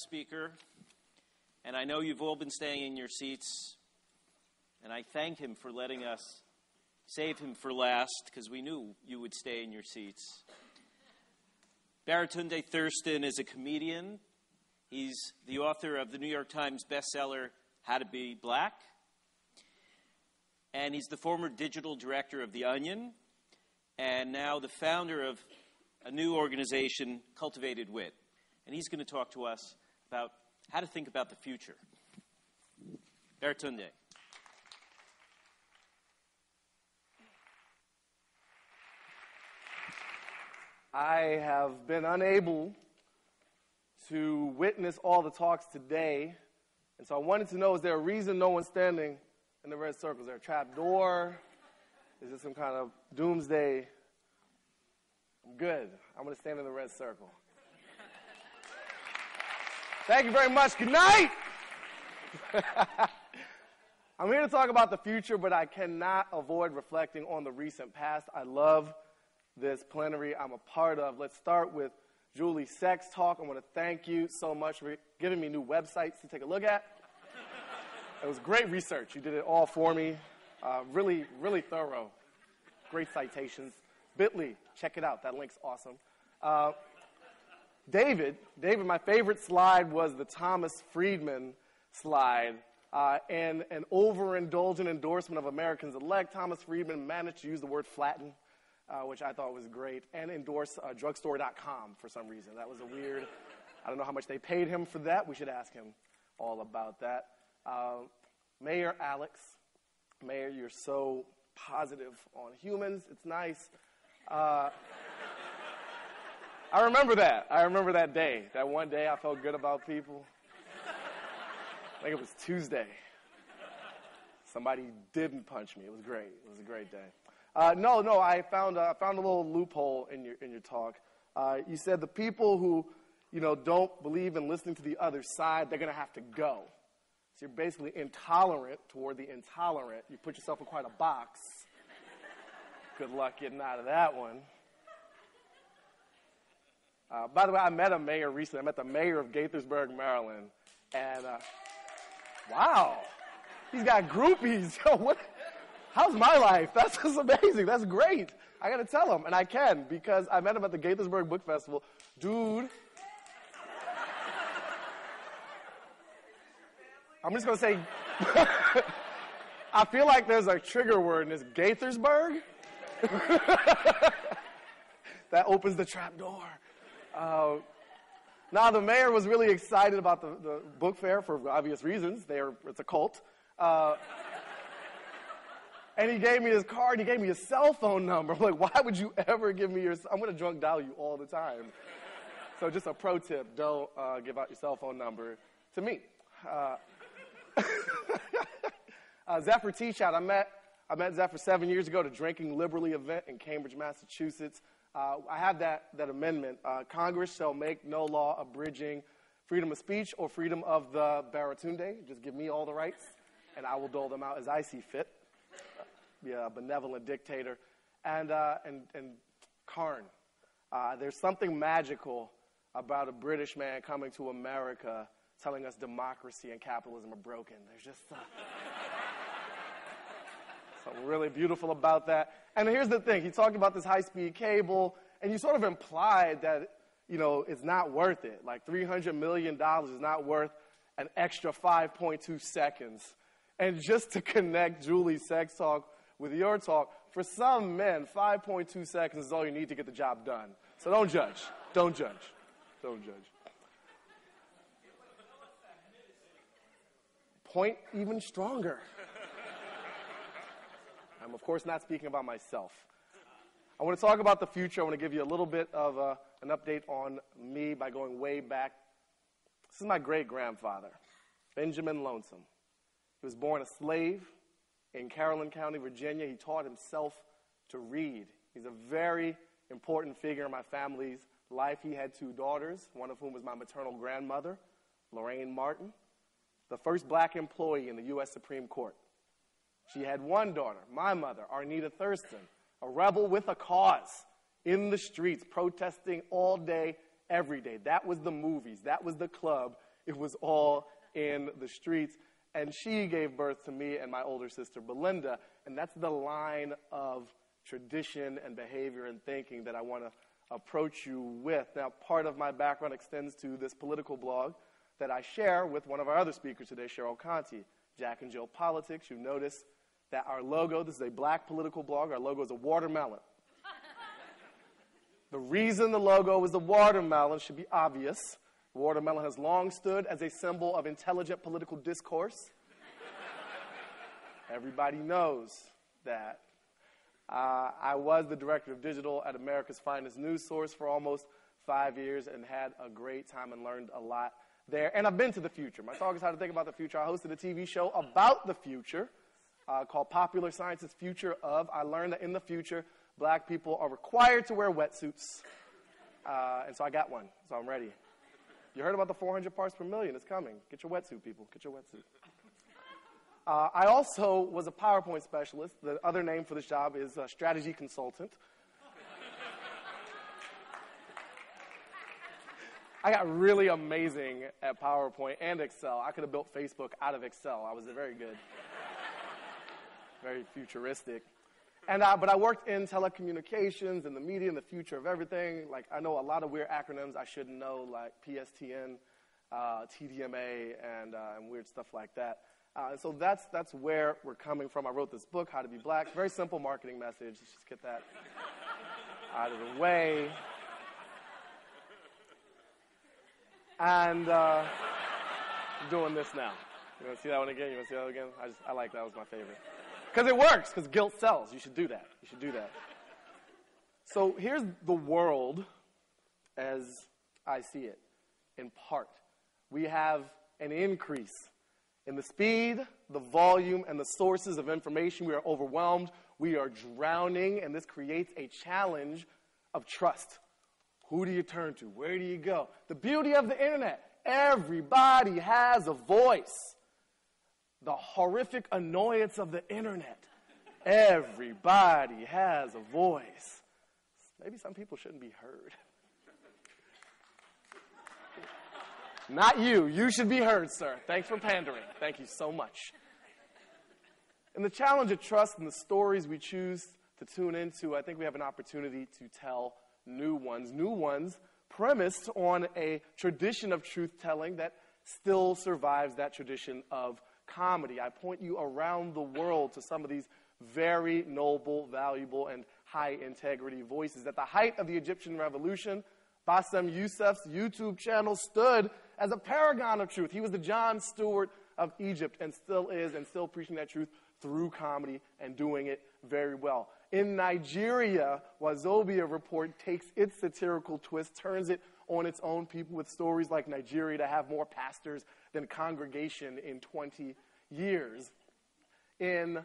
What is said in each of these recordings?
speaker, and I know you've all been staying in your seats, and I thank him for letting us save him for last, because we knew you would stay in your seats. Baratunde Thurston is a comedian. He's the author of the New York Times bestseller, How to Be Black. And he's the former digital director of The Onion, and now the founder of a new organization, Cultivated Wit. And he's going to talk to us about how to think about the future. Baratunde. I have been unable to witness all the talks today, and so I wanted to know, is there a reason no one's standing in the red circle? Is there a trap door? Is this some kind of doomsday? I'm good. I'm going to stand in the red circle. Thank you very much. Good night. I'm here to talk about the future, but I cannot avoid reflecting on the recent past. I love this plenary I'm a part of. Let's start with Julie's sex talk. I want to thank you so much for giving me new websites to take a look at. It was great research. You did it all for me. Really, really thorough. Great citations. Bitly, check it out. That link's awesome. David, my favorite slide was the Thomas Friedman slide. And an overindulgent endorsement of Americans-elect, Thomas Friedman managed to use the word flatten, which I thought was great, and endorse drugstore.com for some reason. That was a weird, I don't know how much they paid him for that. We should ask him all about that. Mayor Alex, Mayor, you're so positive on humans. It's nice. I remember that. I remember that day. That one day I felt good about people. I think it was Tuesday. Somebody didn't punch me. It was great. It was a great day. No, I found a little loophole in your talk. You said the people who, don't believe in listening to the other side, they're going to have to go. So you're basically intolerant toward the intolerant. You put yourself in quite a box. Good luck getting out of that one. By the way, I met a mayor recently. I met the mayor of Gaithersburg, Maryland. And, wow, he's got groupies. Yo, how's my life? That's just amazing. That's great. I got to tell him, and I can, because I met him at the Gaithersburg Book Festival. Dude. I'm just going to say, I feel like there's a trigger word in this Gaithersburg. That opens the trap door. Now, the mayor was really excited about the book fair for obvious reasons. It's a cult. And he gave me his card. He gave me his cell phone number. I'm like, why would you ever give me I'm going to drunk dial you all the time. So just a pro tip, don't give out your cell phone number to me. Zephyr Teachout, I met Zephyr 7 years ago at a Drinking Liberally event in Cambridge, Massachusetts. I have that amendment. Congress shall make no law abridging freedom of speech or freedom of the Baratunde. Just give me all the rights, and I will dole them out as I see fit. Be a benevolent dictator. And Karn. There's something magical about a British man coming to America telling us democracy and capitalism are broken. There's just something really beautiful about that. And here's the thing. He talked about this high-speed cable, and you sort of implied that, it's not worth it. Like $300 million is not worth an extra 5.2 seconds. And just to connect Julie's sex talk with your talk, for some men, 5.2 seconds is all you need to get the job done. So don't judge. Don't judge. Don't judge. Point even stronger. I'm, of course, not speaking about myself. I want to talk about the future. I want to give you a little bit of an update on me by going way back. This is my great-grandfather, Benjamin Lonesome. He was born a slave in Caroline County, Virginia. He taught himself to read. He's a very important figure in my family's life. He had two daughters, one of whom was my maternal grandmother, Lorraine Martin, the first black employee in the U.S. Supreme Court. She had one daughter, my mother, Arnita Thurston, a rebel with a cause in the streets, protesting all day, every day. That was the movies. That was the club. It was all in the streets. And she gave birth to me and my older sister, Belinda. And that's the line of tradition and behavior and thinking that I want to approach you with. Now, part of my background extends to this political blog that I share with one of our other speakers today, Cheryl Conti, Jack and Jill Politics. You notice that our logo, this is a black political blog, our logo is a watermelon. The reason the logo is a watermelon should be obvious. The watermelon has long stood as a symbol of intelligent political discourse. Everybody knows that. I was the director of digital at America's Finest News Source for almost 5 years and had a great time and learned a lot there. And I've been to the future. My talk is how to think about the future. I hosted a TV show about the future called Popular Science's Future Of. I learned that in the future, black people are required to wear wetsuits. And so I got one, so I'm ready. You heard about the 400 parts per million. It's coming. Get your wetsuit, people. Get your wetsuit. I also was a PowerPoint specialist. The other name for this job is strategy consultant. I got really amazing at PowerPoint and Excel. I could have built Facebook out of Excel. I was very good. Very futuristic. But I worked in telecommunications and the media and the future of everything. Like, I know a lot of weird acronyms I shouldn't know, like PSTN, TDMA, and weird stuff like that. And so that's where we're coming from. I wrote this book, How to Be Black. Very simple marketing message. Let's just get that out of the way. And I'm doing this now. You want to see that one again? You want to see that one again? I like that. That was my favorite. Because it works, because guilt sells. You should do that. You should do that. So here's the world as I see it, in part. We have an increase in the speed, the volume, and the sources of information. We are overwhelmed. We are drowning, and this creates a challenge of trust. Who do you turn to? Where do you go? The beauty of the internet, everybody has a voice. The horrific annoyance of the internet. Everybody has a voice. Maybe some people shouldn't be heard. Not you. You should be heard, sir. Thanks for pandering. Thank you so much. And the challenge of trust and the stories we choose to tune into, I think we have an opportunity to tell new ones premised on a tradition of truth-telling that still survives that tradition of comedy. I point you around the world to some of these very noble, valuable, and high-integrity voices. At the height of the Egyptian revolution, Bassem Youssef's YouTube channel stood as a paragon of truth. He was the Jon Stewart of Egypt and still is, and still preaching that truth through comedy and doing it very well. In Nigeria, Wazobia Report takes its satirical twist, turns it on its own people with stories like Nigeria to have more pastors than congregation in 20 years. In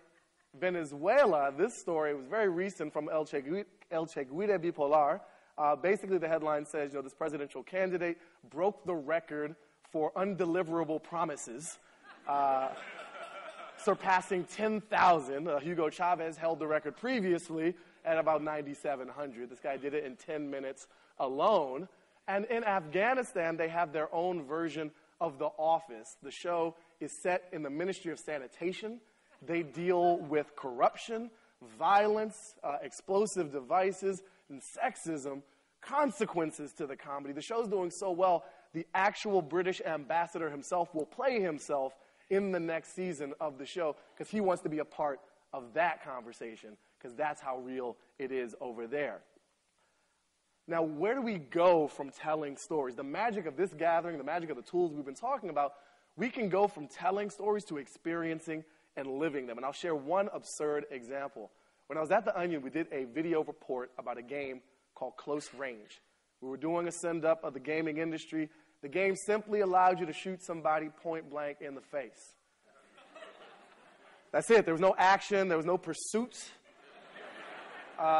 Venezuela, this story was very recent from El Cheguire Bipolar. Basically, the headline says, this presidential candidate broke the record for undeliverable promises, surpassing 10,000. Hugo Chavez held the record previously at about 9,700. This guy did it in 10 minutes alone. And in Afghanistan, they have their own version of The Office. The show is set in the Ministry of Sanitation. They deal with corruption, violence, explosive devices, and sexism, consequences to the comedy. The show's doing so well, the actual British ambassador himself will play himself in the next season of the show because he wants to be a part of that conversation because that's how real it is over there. Now, where do we go from telling stories? The magic of this gathering, the magic of the tools we've been talking about, we can go from telling stories to experiencing and living them. And I'll share one absurd example. When I was at The Onion, we did a video report about a game called Close Range. We were doing a send-up of the gaming industry. The game simply allowed you to shoot somebody point blank in the face. That's it. There was no action. There was no pursuit.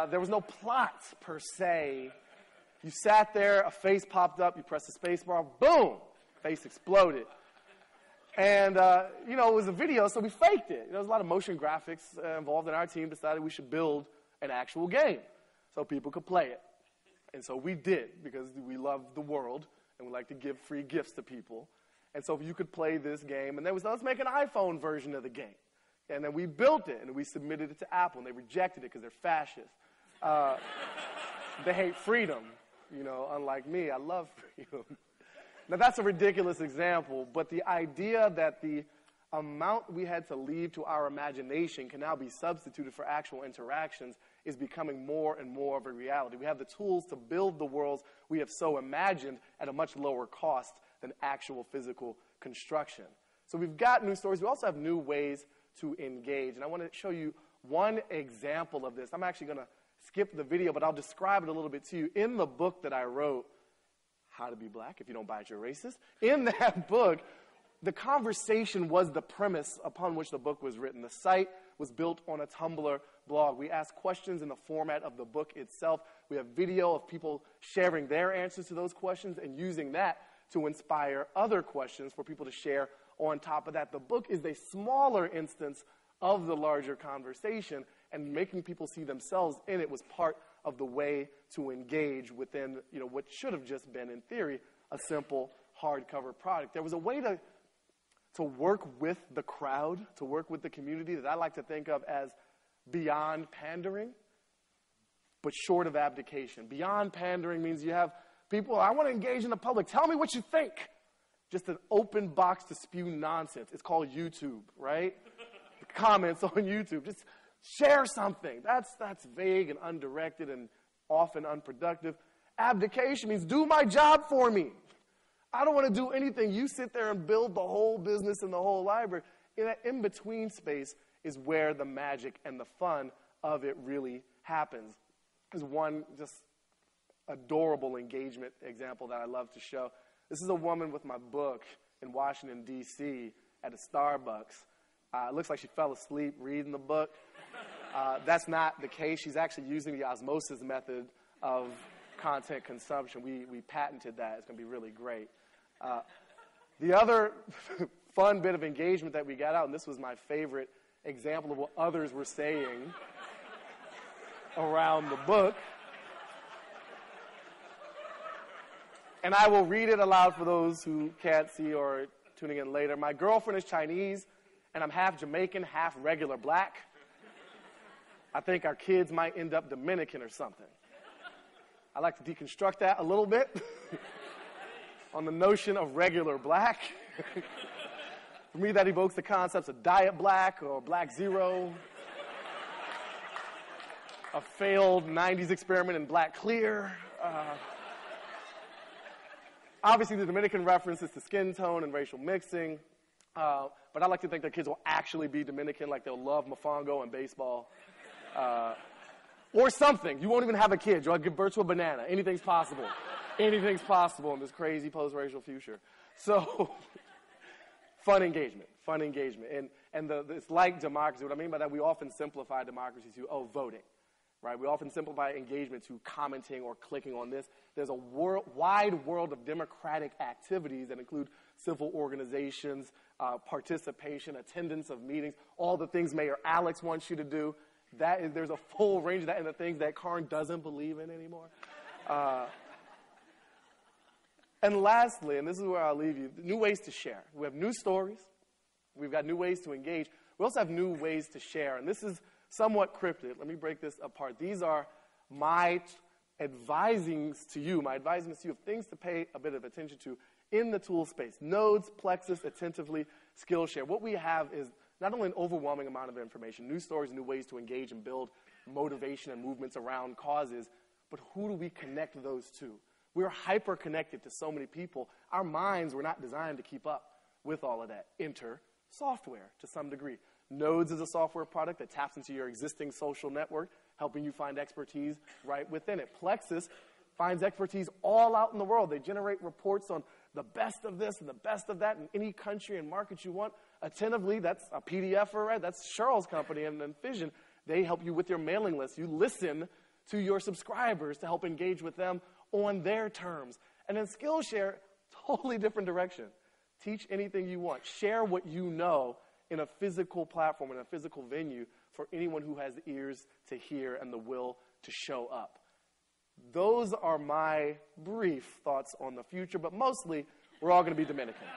There was no plot, per se. You sat there, a face popped up, you pressed the space bar, boom, face exploded. And, it was a video, so we faked it. There was a lot of motion graphics involved, and our team decided we should build an actual game so people could play it. And so we did, because we love the world, and we like to give free gifts to people. And so you could play this game. And then we said, let's make an iPhone version of the game. And then we built it, and we submitted it to Apple, and they rejected it because they're fascist. They hate freedom, unlike me. I love freedom. Now, that's a ridiculous example, but the idea that the amount we had to leave to our imagination can now be substituted for actual interactions is becoming more and more of a reality. We have the tools to build the worlds we have so imagined at a much lower cost than actual physical construction. So we've got new stories. We also have new ways to engage. And I want to show you one example of this. I'm actually going to skip the video, but I'll describe it a little bit to you. In the book that I wrote, How to Be Black, if you don't buy it, you're racist. In that book, the conversation was the premise upon which the book was written. The site was built on a Tumblr blog. We asked questions in the format of the book itself. We have video of people sharing their answers to those questions and using that to inspire other questions for people to share on top of that. The book is a smaller instance of the larger conversation, and making people see themselves in it was part of the way to engage within what should have just been, in theory, a simple hardcover product. There was a way to work with the crowd, to work with the community that I like to think of as beyond pandering, but short of abdication. Beyond pandering means you have people, I want to engage in the public. Tell me what you think. Just an open box to spew nonsense. It's called YouTube, right? Comments on YouTube. Just share something. That's vague and undirected and often unproductive. Abdication means do my job for me. I don't want to do anything. You sit there and build the whole business and the whole library. In that in-between space is where the magic and the fun of it really happens. There's one just adorable engagement example that I love to show. This is a woman with my book in Washington, D.C. at a Starbucks. It looks like she fell asleep reading the book. That's not the case. She's actually using the osmosis method of content consumption. We patented that. It's going to be really great. The other fun bit of engagement that we got out, and this was my favorite example of what others were saying around the book, and I will read it aloud for those who can't see or tuning in later. My girlfriend is Chinese, and I'm half Jamaican, half regular black. I think our kids might end up Dominican or something. I like to deconstruct that a little bit on the notion of regular black. For me, that evokes the concepts of diet black or black zero, a failed 90s experiment in black clear. Obviously, the Dominican reference is to skin tone and racial mixing. But I like to think their kids will actually be Dominican, like they'll love mofongo and baseball. Or something. You won't even have a kid. You'll give birth to a banana. Anything's possible. Anything's possible in this crazy post-racial future. So, fun engagement. And it's like democracy. What I mean by that, we often simplify democracy to, voting. Right? We often simplify engagement to commenting or clicking on this. There's a wide world of democratic activities that include civil organizations, participation, attendance of meetings, all the things Mayor Alex wants you to do. There's a full range of that, and the things that Karn doesn't believe in anymore. And lastly, and this is where I'll leave you, new ways to share. We have new stories. We've got new ways to engage. We also have new ways to share, and this is somewhat cryptic. Let me break this apart. These are my advisings to you of things to pay a bit of attention to in the tool space. Nodes, Plexus, Attentively, Skillshare. What we have is not only an overwhelming amount of information, new stories, new ways to engage and build motivation and movements around causes, but who do we connect those to? We're hyper-connected to so many people. Our minds were not designed to keep up with all of that. Enter software to some degree. Nodes is a software product that taps into your existing social network, helping you find expertise right within it. Plexus finds expertise all out in the world. They generate reports on the best of this and the best of that in any country and market you want. Attentively, that's a PDFer, right? That's Cheryl's company, and then Fission. They help you with your mailing list. You listen to your subscribers to help engage with them on their terms. And then Skillshare, totally different direction. Teach anything you want. Share what you know in a physical platform, in a physical venue for anyone who has ears to hear and the will to show up. Those are my brief thoughts on the future, but mostly we're all going to be Dominican.